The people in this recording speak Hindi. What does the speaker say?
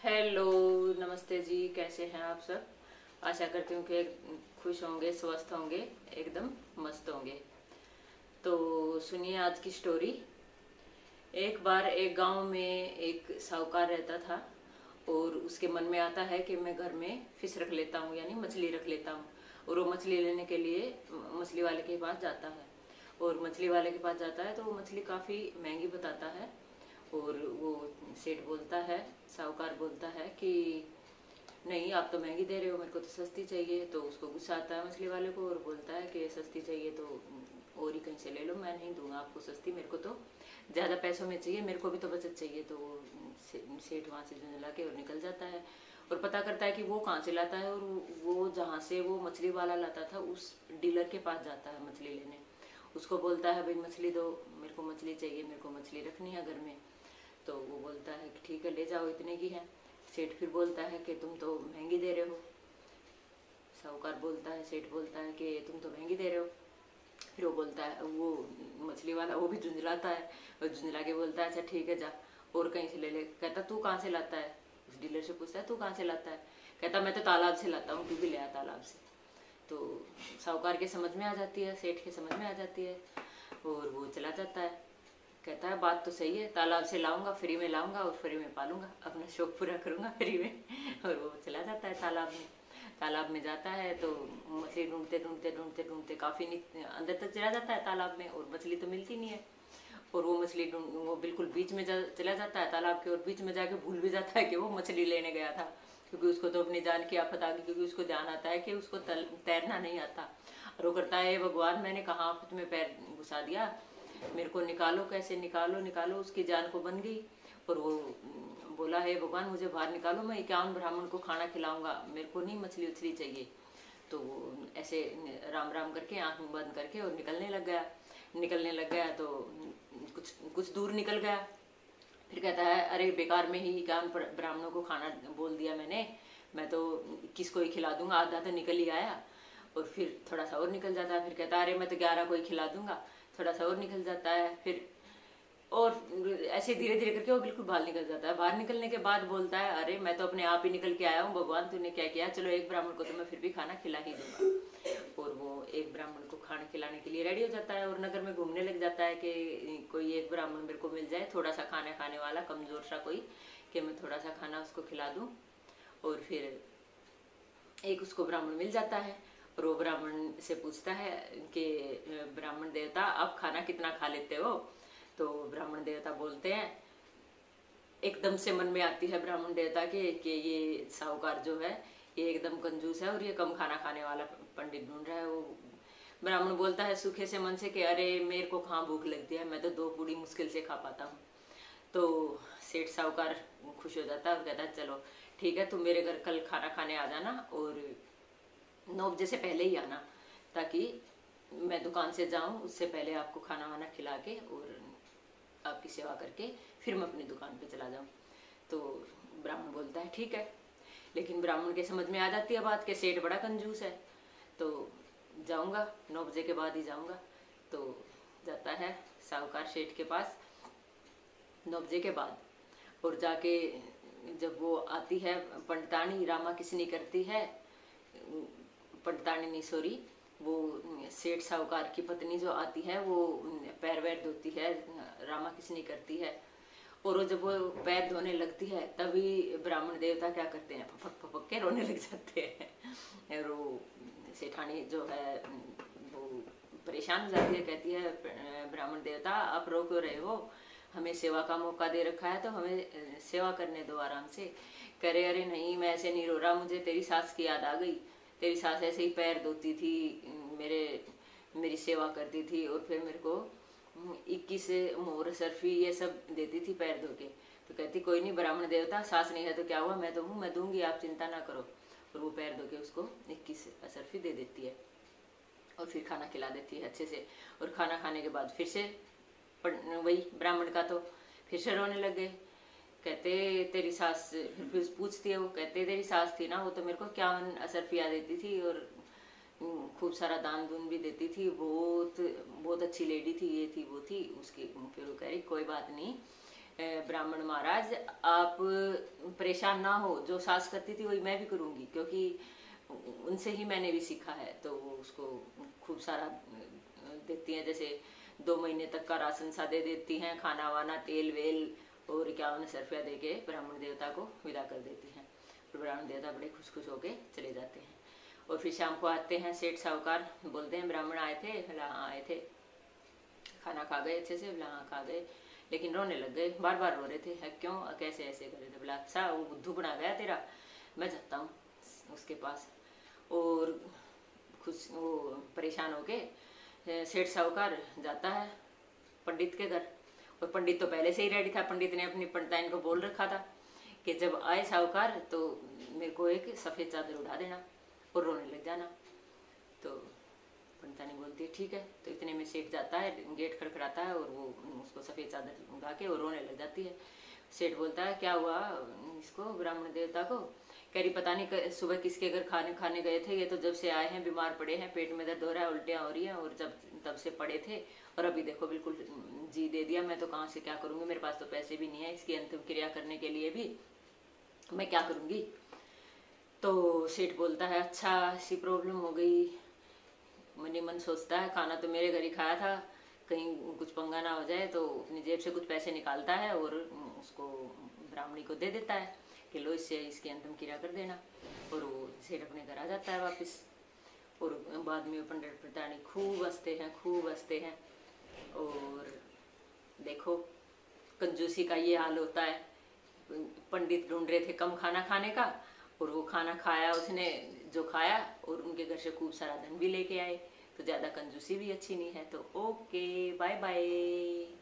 हेलो, नमस्ते जी। कैसे हैं आप सब? आशा करती हूँ कि खुश होंगे, स्वस्थ होंगे, एकदम मस्त होंगे। तो सुनिए आज की स्टोरी। एक बार एक गांव में एक साहूकार रहता था और उसके मन में आता है कि मैं घर में फिश रख लेता हूँ, यानी मछली रख लेता हूँ। और वो मछली लेने के लिए मछली वाले के पास जाता है। और मछली वाले के पास जाता है तो वो मछली काफ़ी महंगी बताता है। और वो सेठ बोलता है, साहूकार बोलता है कि नहीं, आप तो महंगी दे रहे हो, मेरे को तो सस्ती चाहिए। तो उसको गुस्सा आता है मछली वाले को और बोलता है कि सस्ती चाहिए तो और ही कहीं से ले लो, मैं नहीं दूंगा आपको सस्ती, मेरे को तो ज़्यादा पैसों में चाहिए, मेरे को भी तो बचत चाहिए। तो सेठ वहाँ से झुंझला के और निकल जाता है और पता करता है कि वो कहाँ से लाता है। और वो जहाँ से वो मछली वाला लाता था उस डीलर के पास जाता है मछली लेने। उसको बोलता है भाई मछली दो, मेरे को मछली चाहिए, मेरे को मछली रखनी है घर में। तो वो बोलता है कि ठीक है ले जाओ, इतने की है। सेठ फिर बोलता है कि तुम तो महंगी दे रहे हो। साहूकार बोलता है, सेठ बोलता है कि तुम तो महंगी दे रहे हो। फिर वो बोलता है, वो मछली वाला वो भी झुंझलाता है और झुंझला के बोलता है अच्छा ठीक है जा और कहीं से ले ले। कहता तू कहाँ से लाता है? उस डीलर से पूछता है तू कहाँ से लाता है? कहता मैं तो तालाब से लाता हूँ, तू भी ले आ तालाब से। तो साहूकार के समझ में आ जाती है, सेठ के समझ में आ जाती है और वो चला जाता है। कहता है बात तो सही है, तालाब से लाऊंगा, फ्री में लाऊंगा और फ्री में पालूंगा, अपना शौक पूरा करूंगा फ्री में। और वो चला जाता है तालाब में। तालाब में जाता है तो मछली ढूंढते ढूंढते ढूंढते ढूंढते काफी अंदर तक चला जाता है तालाब में और मछली तो मिलती नहीं है। और वो मछली वो बिल्कुल बीच में चला जाता है तालाब के और बीच में जाके भूल भी जाता है कि वो मछली लेने गया था। क्योंकि उसको तो अपनी जान की आफत आ गई, क्योंकि उसको ध्यान आता है कि उसको तैरना नहीं आता। और वो करता है भगवान मैंने कहाँ आफत में पैर घुसा दिया, मेरे को निकालो, कैसे निकालो निकालो। उसकी जान को बन गई और वो बोला है भगवान मुझे बाहर निकालो, मैं 51 ब्राह्मण को खाना खिलाऊंगा, मेरे को नहीं मछली उछली चाहिए। तो वो ऐसे राम राम करके आंख बंद करके और निकलने लग गया तो कुछ कुछ दूर निकल गया। फिर कहता है अरे बेकार में ही 51 ब्राह्मणों को खाना बोल दिया मैंने, मैं तो किसको ही खिला दूंगा, आधा तो निकल ही आया। और फिर थोड़ा सा और निकल जाता है, फिर कहता है अरे मैं तो 11 को ही खिला दूंगा, थोड़ा सा और निकल जाता है। फिर और ऐसे धीरे धीरे करके वो बिल्कुल बाहर निकल जाता है। बाहर निकलने के बाद बोलता है अरे मैं तो अपने आप ही निकल के आया हूँ, भगवान तूने क्या किया, चलो एक ब्राह्मण को तो मैं फिर भी खाना खिला ही दूंगा। और वो एक ब्राह्मण को खाना खिलाने के लिए रेडी हो जाता है और नगर में घूमने लग जाता है कि कोई एक ब्राह्मण मेरे को मिल जाए, थोड़ा सा खाना खाने वाला, कमजोर सा कोई, कि मैं थोड़ा सा खाना उसको खिला दूं। और फिर एक उसको ब्राह्मण मिल जाता है और वो ब्राह्मण से पूछता है कि ब्राह्मण देवता आप खाना कितना खा लेते हो? तो ब्राह्मण देवता बोलते हैं, एकदम से मन में आती है ब्राह्मण देवता के कि ये साहूकार जो है ये एकदम कंजूस है और ये कम खाना खाने वाला पंडित ढूंढ रहा है। वो ब्राह्मण बोलता है सूखे से मन से कि अरे मेरे को कहाँ भूख लगती है, मैं तो 2 पूड़ी मुश्किल से खा पाता हूँ। तो सेठ साहूकार खुश हो जाता है और कहता है चलो ठीक है, तुम मेरे घर कल खाना खाने आ जाना और 9 बजे से पहले ही आना, ताकि मैं दुकान से जाऊं उससे पहले आपको खाना वाना खिला के और आपकी सेवा करके फिर मैं अपनी दुकान पे चला जाऊं। तो ब्राह्मण बोलता है ठीक है। लेकिन ब्राह्मण के समझ में आ जाती है बात कि सेठ बड़ा कंजूस है, तो जाऊंगा 9 बजे के बाद ही जाऊंगा। तो जाता है साहूकार सेठ के पास 9 बजे के बाद और जाके जब वो आती है पंडितानी रामा किसनी करती है, पंडितानी नहीं सॉरी, वो सेठ साहूकार की पत्नी जो आती है वो पैर वैर धोती है, रामा किसनी करती है। और वो जब वो पैर धोने लगती है तभी ब्राह्मण देवता क्या करते हैं, फपक फपक के रोने लग जाते हैं। और वो सेठानी जो है वो परेशान हो जाती है, कहती है ब्राह्मण देवता आप रो क्यों रहे हो, हमें सेवा का मौका दे रखा है तो हमें सेवा करने दो आराम से। कह रहे अरे नहीं मैं ऐसे नहीं रो रहा, मुझे तेरी सास की याद आ गई, तेरी सास ऐसे ही पैर धोती थी, मेरी सेवा करती थी और फिर मेरे को 21 मोहर सर्फी ये सब देती थी पैर धो के। तो कहती कोई नहीं ब्राह्मण देवता, सास नहीं है तो क्या हुआ, मैं तो हूँ, मैं दूंगी, आप चिंता ना करो। और वो पैर धो के उसको 21 सर्फी दे देती है और फिर खाना खिला देती है अच्छे से। और खाना खाने के बाद फिर से वही ब्राह्मण का तो फिर से रोने लग गए। कहते तेरी सास, फिर पूछती है वो, कहते तेरी सास थी ना वो तो मेरे को 51 असरफिया देती थी और खूब सारा दान दून भी देती थी, बहुत बहुत अच्छी लेडी थी, ये थी वो थी उसकी। फिर वो कह रही कोई बात नहीं, ब्राह्मण महाराज आप परेशान ना हो, जो सास करती थी वही मैं भी करूंगी, क्योंकि उनसे ही मैंने भी सीखा है। तो वो उसको खूब सारा देती हैं, जैसे 2 महीने तक का राशन सा दे देती हैं, खाना वाना तेल वेल और 51 रुपया दे के ब्राह्मण देवता को विदा कर देती हैं। और ब्राह्मण देवता बड़े खुश खुश होके चले जाते हैं। और फिर शाम को आते हैं सेठ साहूकार, बोलते हैं ब्राह्मण आए थे? बोला हाँ आए थे। खाना खा गए अच्छे से? बोला हाँ खा गए, लेकिन रोने लग गए, बार बार रो रहे थे। है क्यों, कैसे ऐसे करे थे? बोला अच्छा वो बुद्धू बना गया तेरा, मैं जाता हूँ उसके पास। और खुश वो परेशान होके सेठ साहूकार जाता है पंडित के घर। और पंडित तो पहले से ही रेडी था, पंडित ने अपनी पंडिताइन को बोल रखा था कि जब आए साहूकार तो मेरे को एक सफ़ेद चादर उड़ा देना और रोने लग जाना। तो पंडितानी बोलती है ठीक है। तो इतने में सेठ जाता है, गेट खड़खड़ाता है और वो उसको सफ़ेद चादर उड़ा के और रोने लग जाती है। सेठ बोलता है क्या हुआ इसको, ब्राह्मण देवता को? कह रही पता नहीं सुबह किसके घर खाने गए थे, ये तो जब से आए हैं बीमार पड़े हैं, पेट में दर्द हो रहा है, उल्टियाँ हो रही हैं, और जब तब से पड़े थे और अभी देखो बिल्कुल जी दे दिया। मैं तो कहाँ से क्या करूँगी, मेरे पास तो पैसे भी नहीं है इसकी अंतिम क्रिया करने के लिए भी, मैं क्या करूँगी? तो सेठ बोलता है अच्छा ऐसी प्रॉब्लम हो गई। मन ही मन सोचता है खाना तो मेरे घर ही खाया था, कहीं कुछ पंगा ना हो जाए, तो अपनी जेब से कुछ पैसे निकालता है और उसको ब्राह्मणी को दे देता है कि लो इससे इसकी अंतिम क्रिया कर देना। और वो सेठ अपने घर आ जाता है वापस। और बाद में पंडित पंडितानी खूब हंसते हैं। और देखो कंजूसी का ये हाल होता है। पंडित ढूंढ रहे थे कम खाना खाने का, और वो खाना खाया उसने जो खाया, और उनके घर से खूब सारा धन भी लेके आए। तो ज़्यादा कंजूसी भी अच्छी नहीं है। तो ओके बाय बाय।